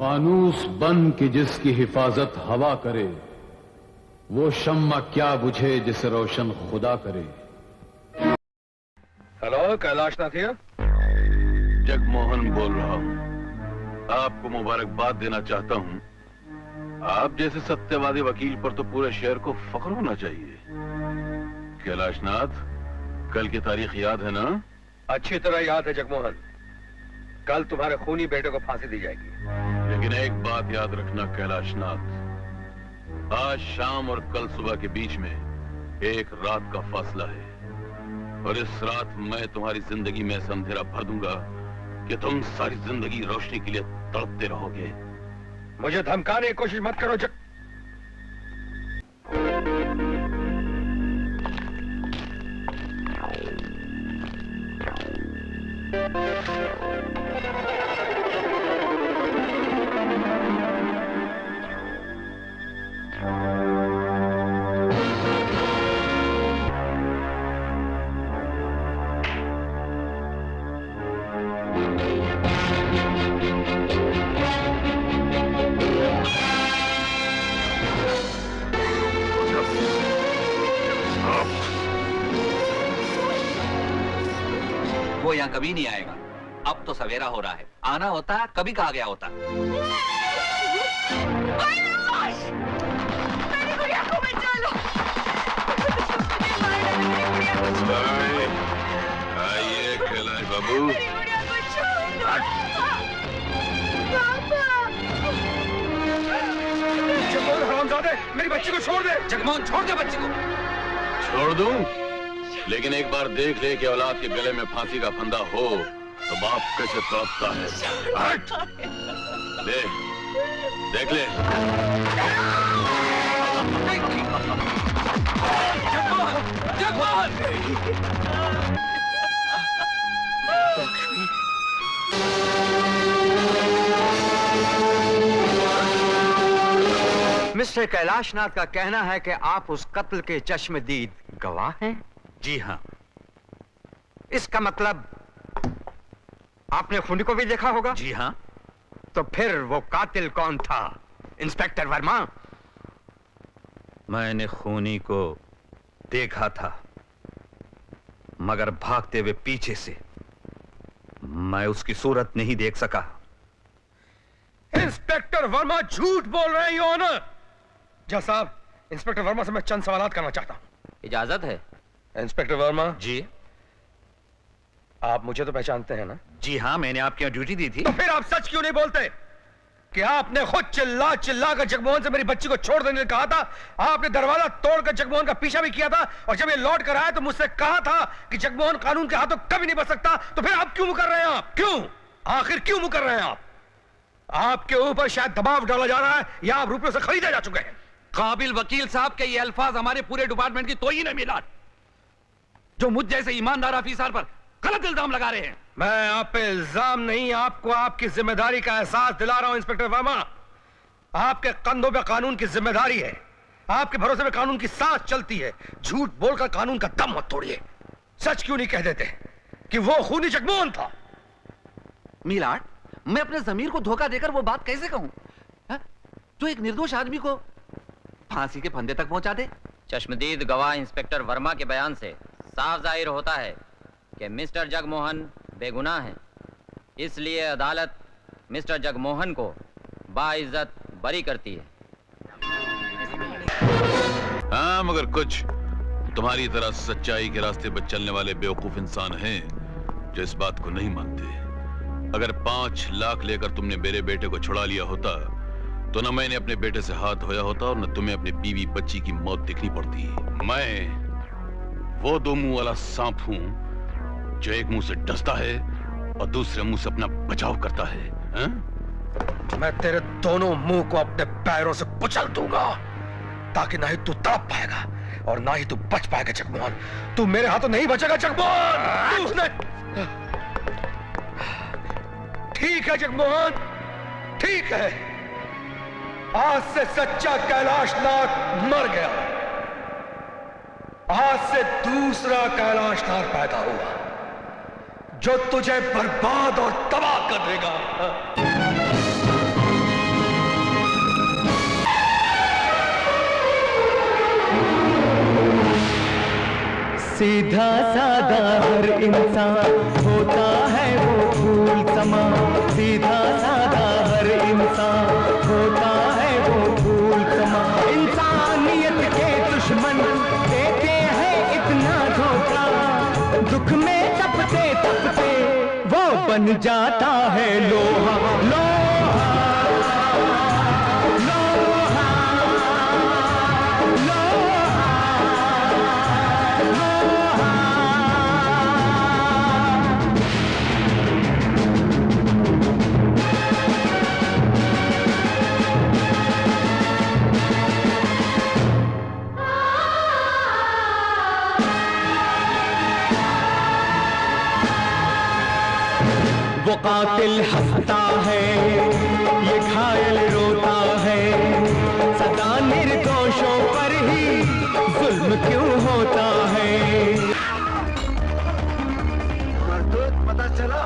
फानूस बन के जिसकी हिफाजत हवा करे, वो शम्मा क्या बुझे जिसे रोशन खुदा करे। Hello, Kailashnath here. जगमोहन बोल रहा हूँ। आपको मुबारकबाद देना चाहता हूँ। आप जैसे सत्यवादी वकील पर तो पूरे शहर को फख्र होना चाहिए। कैलाशनाथ, कल की तारीख याद है ना? अच्छी तरह याद है जगमोहन। कल तुम्हारे खूनी बेटे को फांसी दी जाएगी। लेकिन एक बात याद रखना कैलाशनाथ, आज शाम और कल सुबह के बीच में एक रात का फासला है, और इस रात मैं तुम्हारी जिंदगी में ऐसा अंधेरा भर दूंगा कि तुम सारी जिंदगी रोशनी के लिए तड़पते रहोगे। मुझे धमकाने की कोशिश मत करो वो यहाँ कभी नहीं आएगा। अब तो सवेरा हो रहा है, आना होता कभी कहा गया होता। आइए कैलाश बाबू। जगमोहन हरामजादे, मेरी बच्ची को छोड़ दे। जगमोहन छोड़ दे बच्ची को। छोड़ दूं? लेकिन एक बार देख ले कि औलाद के गले में फांसी का फंदा हो तो बाप कैसे तड़पता है। हट! ले, देख ले। मिस्टर कैलाशनाथ का कहना है कि आप उस कत्ल के चश्मदीद गवाह हैं। जी हाँ। इसका मतलब आपने खूनी को भी देखा होगा। जी हाँ। तो फिर वो कातिल कौन था, इंस्पेक्टर वर्मा? मैंने खूनी को देखा था, मगर भागते हुए पीछे से मैं उसकी सूरत नहीं देख सका। इंस्पेक्टर वर्मा झूठ बोल रहे हैं, योर ऑनर। जज साहब, इंस्पेक्टर वर्मा से मैं चंद सवालात करना चाहता हूं। इजाजत है? इंस्पेक्टर वर्मा जी। आप मुझे तो पहचानते हैं ना? जी हाँ, मैंने आपके यहाँ ड्यूटी दी थी। तो फिर आप सच क्यों नहीं बोलते कि आपने खुद चिल्ला चिल्ला कर जगमोहन से मेरी बच्ची को छोड़ देने कहा था? आपने दरवाजा तोड़कर जगमोहन का पीछा भी किया था, और जब ये लौट कर आया तो मुझसे कहा था कि जगमोहन कानून के हाथों कभी नहीं बच सकता। तो फिर आप क्यों मुकर रहे हैं? आप क्यों, आखिर क्यों मुकर रहे हैं? आपके ऊपर शायद दबाव डाला जा रहा है, या आप रुपयों से खरीदे जा चुके हैं। काबिल वकील साहब के ये अल्फाज हमारे पूरे डिपार्टमेंट की तोहीन है मिलाद, जो मुझ जैसे ईमानदार ऑफिसर पर गलत इल्जाम लगा रहे हैं। मैं आप पे इल्जाम नहीं, आपको आपकी जिम्मेदारी का एहसास दिला रहा हूं। इंस्पेक्टर वर्मा, आपके कंधों पे कानून की जिम्मेदारी है, आपके भरोसे में कानून की सांस चलती है। झूठ बोलकर कानून का दम मत तोड़िए। सच क्यों नहीं कह देते कि वो खूनी जगमोहन था? मिलाड, मैं अपने जमीर को धोखा देकर वो बात कैसे कहूं जो एक निर्दोष आदमी को फांसी के फंदे तक पहुंचा दे? चश्मदीद गवाह इंस्पेक्टर वर्मा के बयान से साफ जाहिर होता है कि मिस्टर जगमोहन बेगुनाह हैं। इसलिए अदालत मिस्टर जगमोहन को बाइज्जत बरी करती है। हाँ, मगर कुछ तुम्हारी तरह सच्चाई के रास्ते पर चलने वाले बेवकूफ इंसान हैं जो इस बात को नहीं मानते। अगर 5 लाख लेकर तुमने मेरे बेटे को छुड़ा लिया होता तो न मैंने अपने बेटे से हाथ धोया होता और न तुम्हें अपनी बीवी बच्ची की मौत देखनी पड़ती। मैं वो 2 मुंह वाला सांप हूं जो एक मुंह से डसता है और दूसरे मुंह से अपना बचाव करता है। हा? मैं तेरे दोनों मुंह को अपने पैरों से कुचल दूंगा, ताकि ना ही तू तड़प पाएगा और ना ही तू बच पाएगा। जगमोहन, तू मेरे हाथों नहीं बचेगा। जगमोहन, ठीक है जगमोहन, ठीक है। आज से सच्चा कैलाशनाथ मर गया, आज से दूसरा कैलाशनाथ पैदा हुआ जो तुझे बर्बाद और तबाह कर देगा। सीधा साधा हर इंसान होता है वो फूल समा, सीधा साधा हर इंसान होता है वो फूल समा। इंसानियत के दुश्मन देते हैं इतना धोखा, दुख में तपते तपते वो बन जाता है लोहा। लोहा लोहा वो कातिल हंसता है, ये घायल रोता है, सदा निर्दोषों पर ही जुल्म क्यों होता है। मरदूद पता चला,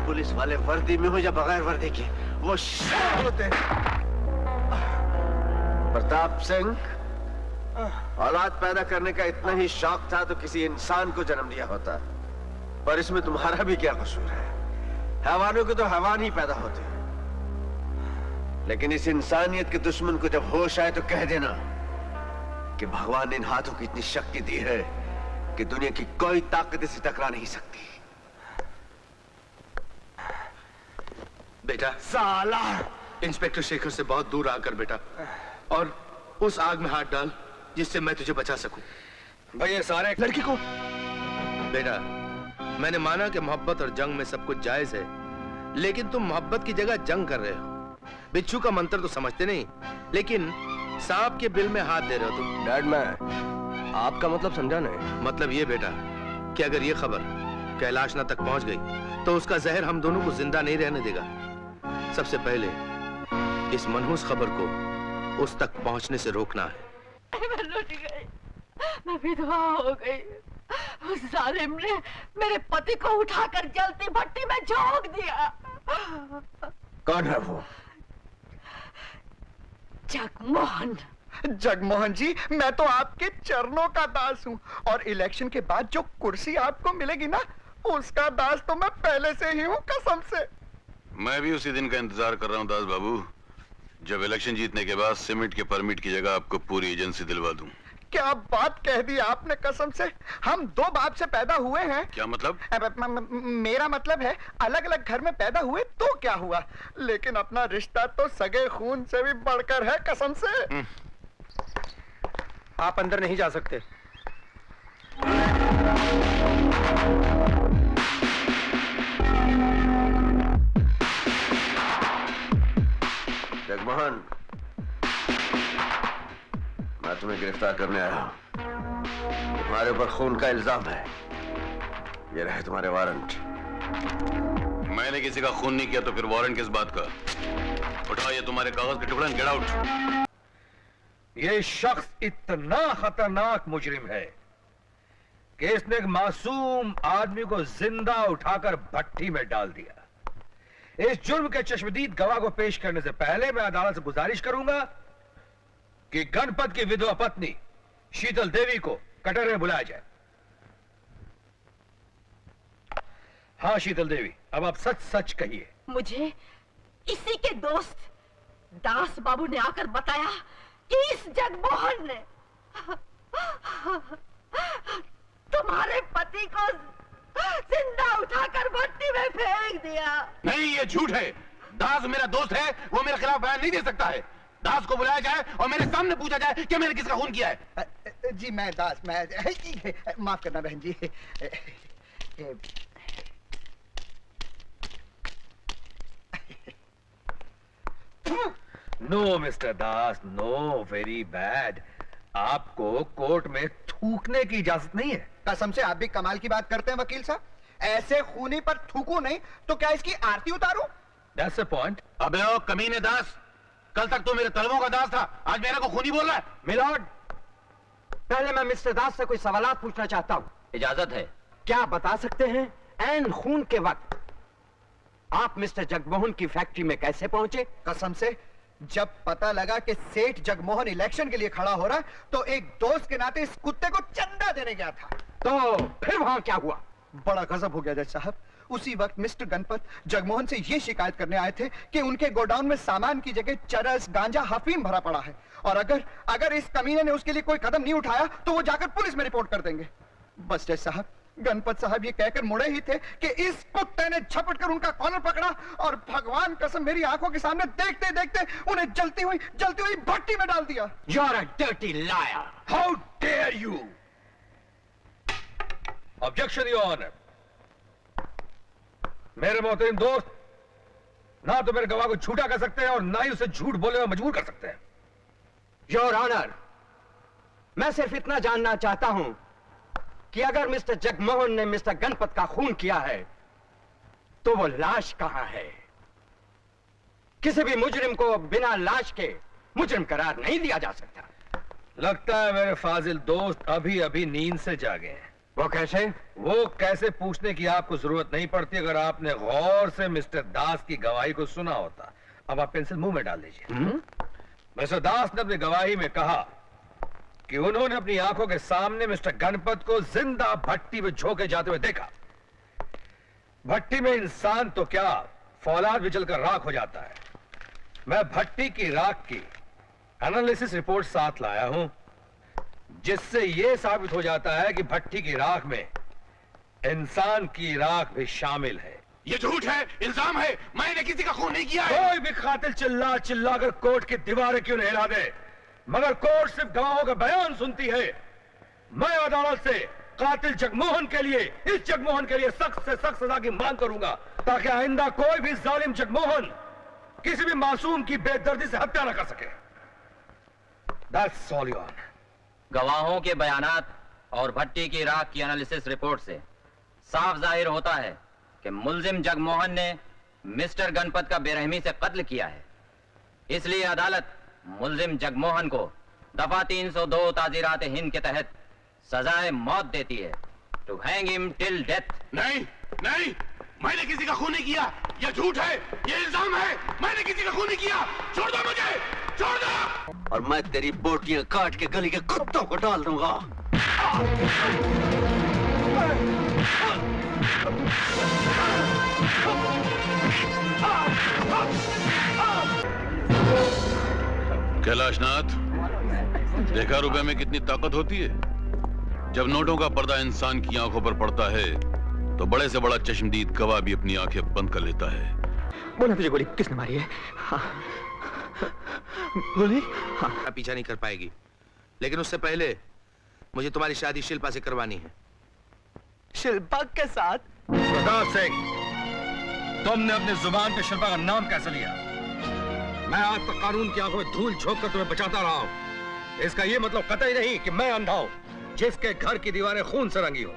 पुलिस वाले वर्दी में हो या बगैर वर्दी के, वो शाह होते हैं। प्रताप सिंह, औलाद पैदा करने का इतना ही शौक था तो किसी इंसान को जन्म दिया होता, पर इसमें तुम्हारा भी क्या कसूर है? हैवानों के तो हैवान ही पैदा होते हैं, लेकिन इस इंसानियत के दुश्मन को जब होश आए तो कह देना कि भगवान ने इन हाथों की इतनी शक्ति दी है कि दुनिया की कोई ताकत इसे टकरा नहीं सकती। बेटा साला, इंस्पेक्टर शेखर से बहुत दूर आकर बेटा, और उस आग में हाथ डाल जिससे मैं तुझे बचा सकूं। भाई ये सारे लड़की को बेटा, मैंने माना कि मोहब्बत और जंग में सब कुछ जायज है, लेकिन तुम मोहब्बत की जगह जंग कर रहे हो। बिच्छू का मंत्र तो समझते नहीं, लेकिन सांप के बिल में हाथ दे रहे हो तुम। डैड, मैं आपका मतलब समझा नहीं। मतलब ये बेटा कि अगर ये खबर कैलाश तक पहुंच गई तो उसका जहर हम दोनों को जिंदा नहीं रहने देगा। सबसे पहले इस मनहूस खबर को उस तक पहुंचने से रोकना है। मैं लुट गई, मैं विधवा हो गई। उस जालिम ने मेरे पति को उठाकर जलती भट्टी में झोंक दिया। कौन है वो? जगमोहन। जगमोहन जी, मैं तो आपके चरणों का दास हूँ, और इलेक्शन के बाद जो कुर्सी आपको मिलेगी ना, उसका दास तो मैं पहले से ही हूँ, कसम से। मैं भी उसी दिन का इंतजार कर रहा हूँ दास बाबू, जब इलेक्शन जीतने के बाद सीमेंट के परमिट की जगह आपको पूरी एजेंसी दिलवा दूं। क्या बात कह दी आपने, कसम से। हम दो बाप से पैदा हुए हैं। क्या मतलब? मेरा मतलब है अलग अलग घर में पैदा हुए तो क्या हुआ, लेकिन अपना रिश्ता तो सगे खून से भी बढ़कर है, कसम से। आप अंदर नहीं जा सकते। जगमोहन, मैं तुम्हें गिरफ्तार करने आया हूं। तुम्हारे ऊपर खून का इल्जाम है। ये रहे तुम्हारे वारंट। मैंने किसी का खून नहीं किया तो फिर वारंट किस बात का? उठाओ ये तुम्हारे कागज के टुकड़े, गेट आउट। ये शख्स इतना खतरनाक मुजरिम है कि इसने एक मासूम आदमी को जिंदा उठाकर भट्टी में डाल दिया। इस जुर्म के चश्मदीद गवाह को पेश करने से पहले मैं अदालत से गुजारिश करूंगा कि गणपत की विधवा पत्नी शीतल देवी को कटहरे में बुलाया जाए। हाँ शीतल देवी, अब आप सच सच कहिए। मुझे इसी के दोस्त दास बाबू ने आकर बताया कि इस जगमोहन ने तुम्हारे पति को जिंदा उठाकर भट्टी में फेंक दिया। नहीं, ये झूठ है। दास मेरा दोस्त है, वो मेरे खिलाफ बयान नहीं दे सकता है। दास को बुलाया जाए और मेरे सामने पूछा जाए कि मैंने किसका खून किया है। जी मैं दास, मैं माफ करना बहन जी। नो मिस्टर दास, नो, वेरी बैड। आपको कोर्ट में थूकने की इजाजत नहीं है। कसम से आप भी कमाल की बात करते हैं वकील साहब। ऐसे खूनी पर थूकू नहीं तो क्या इसकी आरती उतारूं? That's the point. अबे ओ कमीने दास, कल तक तो मेरे तलवों का दास था, आज मेरे को खूनी बोल रहा है। मिलॉर्ड, पहले मैं मिस्टर दास से कोई सवालात पूछना चाहता हूँ। इजाजत है। क्या बता सकते हैं एन खून के वक्त आप मिस्टर जगमोहन की फैक्ट्री में कैसे पहुंचे? कसम से जब पता लगा कि सेठ जगमोहन इलेक्शन के लिए खड़ा हो रहा है तो एक दोस्त के नाते इस कुत्ते को चंदा देने गया था। तो फिर वहां क्या हुआ? बड़ा गजब हो गया जज साहब। उसी वक्त मिस्टर गणपत जगमोहन से ये शिकायत करने आए थे कि उनके गोडाउन में सामान की जगह चरस, गांजा, हफीम भरा पड़ा है और अगर इस कमीने ने उसके लिए कोई कदम नहीं उठाया तो वो जाकर पुलिस में रिपोर्ट कर देंगे। बस जज साहब, गणपत साहब ये कहकर मुड़े ही थे कि इस कुत्ते ने झपट कर उनका कॉलर पकड़ा और भगवान कसम मेरी आंखों के सामने देखते देखते उन्हें जलती हुई भट्टी में डाल दिया। You're a dirty liar! How dare you! Objection, Your Honor. मेरे मोहतरम दोस्त ना तो मेरे गवाह को झूठा कर सकते हैं और ना ही उसे झूठ बोलने में मजबूर कर सकते हैं। योर ऑनर, मैं सिर्फ इतना जानना चाहता हूं कि अगर मिस्टर जगमोहन ने मिस्टर गणपत का खून किया है तो वो लाश कहां है? किसी भी मुजरिम को बिना लाश के मुजरिम करार नहीं दिया जा सकता। लगता है मेरे फाजिल दोस्त अभी अभी नींद से जागे हैं। वो कैसे? वो कैसे पूछने की आपको जरूरत नहीं पड़ती अगर आपने गौर से मिस्टर दास की गवाही को सुना होता। अब आप पेंसिल मुंह में डाल लीजिए। मिस्टर दास ने अपनी गवाही में कहा कि उन्होंने अपनी आंखों के सामने मिस्टर गणपत को जिंदा भट्टी में झोंके जाते हुए देखा। भट्टी में इंसान तो क्या, फौलाद भी जलकर राख हो जाता है। मैं भट्टी की राख की एनालिसिस रिपोर्ट साथ लाया हूं जिससे यह साबित हो जाता है कि भट्टी की राख में इंसान की राख भी शामिल है। ये झूठ है, इल्जाम है, मैंने किसी का खून नहीं किया है। कोई भी कातिल चिल्ला चिल्ला कर कोर्ट की दीवारें क्यों नहीं हिला दे, मगर कोर्ट सिर्फ गवाहों का बयान सुनती है। मैं अदालत से कातिल जगमोहन के लिए, इस जगमोहन के लिए सख्त से सख्त सजा की मांग करूंगा ताकि आइंदा कोई भी जालिम जगमोहन किसी भी मासूम की बेदर्दी से हत्या न कर सके। That's all, Your Honor. गवाहों के बयानात और भट्टी की राख की एनालिसिस रिपोर्ट से साफ जाहिर होता है कि मुल्जिम जगमोहन ने मिस्टर गणपत का बेरहमी से कत्ल किया है। इसलिए अदालत मुल्जिम जगमोहन को दफा 302 ताजीरात हिंद के तहत सजाए मौत देती है, to hang him till death. नहीं नहीं, मैंने किसी का खून नहीं किया। यह झूठ है, यह इल्जाम है, मैंने किसी का खून नहीं किया। छोड़ दो मुझे, छोड़ दो। और मैं तेरी बोटियां काट के गली के कुत्तों को डाल दूंगा। कैलाशनाथ, देखा रुपए में कितनी ताकत होती है। जब नोटों का पर्दा इंसान की आंखों पर पड़ता है तो बड़े से बड़ा चश्मदीद गवाह भी अपनी आंखें बंद कर लेता है। बोला तुझे गोली किसने मारी है? हाँ। गोली? हाँ। पीछा नहीं कर पाएगी, लेकिन उससे पहले मुझे तुम्हारी शादी शिल्पा से करवानी है। शिल्पा के साथ? प्रताप सिंह, तुमने अपनी जुबान पे शिल्पा का नाम कैसे लिया? मैं आज तक कानून की आंखों में धूल झोंक कर तुम्हें बचाता रहा हूं। इसका यह मतलब कतई नहीं कि मैं अंधा हूं जिसके घर की दीवारें खून से रंगी हो,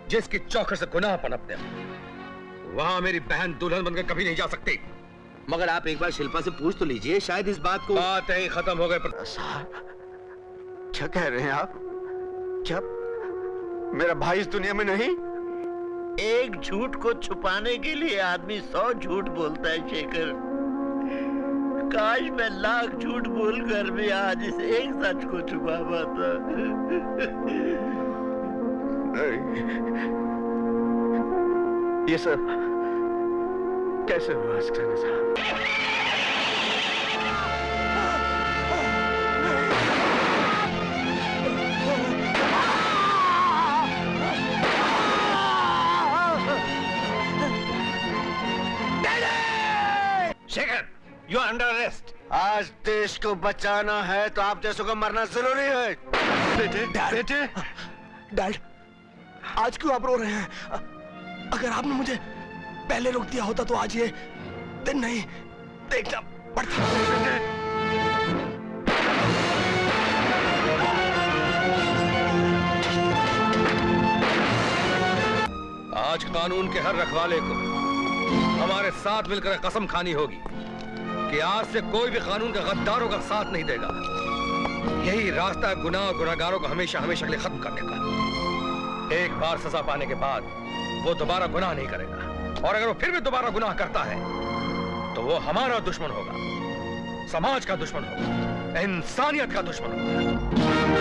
जिसकी चौखट से गुनाह पनपते हो। वहां मेरी बहन दुल्हन बनकर कभी नहीं जा सकती। मगर आप एक बार शिल्पा से पूछ तो लीजिए, शायद इस बात को। बात ही खत्म हो गई। साहब, क्या कह रहे हैं आप? क्या मेरा भाई इस दुनिया में नहीं? एक झूठ को छुपाने के लिए आदमी 100 झूठ बोलता है शेखर। काश मैं लाख झूठ बोलकर भी आज इस एक सच को छुपा पाता। ये सब कैसे हुआ साहब? Shekhar, you are under arrest. आज देश को बचाना है तो आप जैसों का मरना जरूरी है। बेटे, डैड, आज क्यों आप रो रहे हैं? अगर आपने मुझे पहले रोक दिया होता तो आज ये दिन नहीं देखना पड़ता। आज कानून के हर रखवाले को हमारे साथ मिलकर कसम खानी होगी कि आज से कोई भी कानून के गद्दारों का साथ नहीं देगा। यही रास्ता है गुनाह और गुनाहगारों को हमेशा हमेशा के लिए खत्म करने का। एक बार सजा पाने के बाद वो दोबारा गुनाह नहीं करेगा, और अगर वो फिर भी दोबारा गुनाह करता है तो वो हमारा दुश्मन होगा, समाज का दुश्मन होगा, इंसानियत का दुश्मन होगा।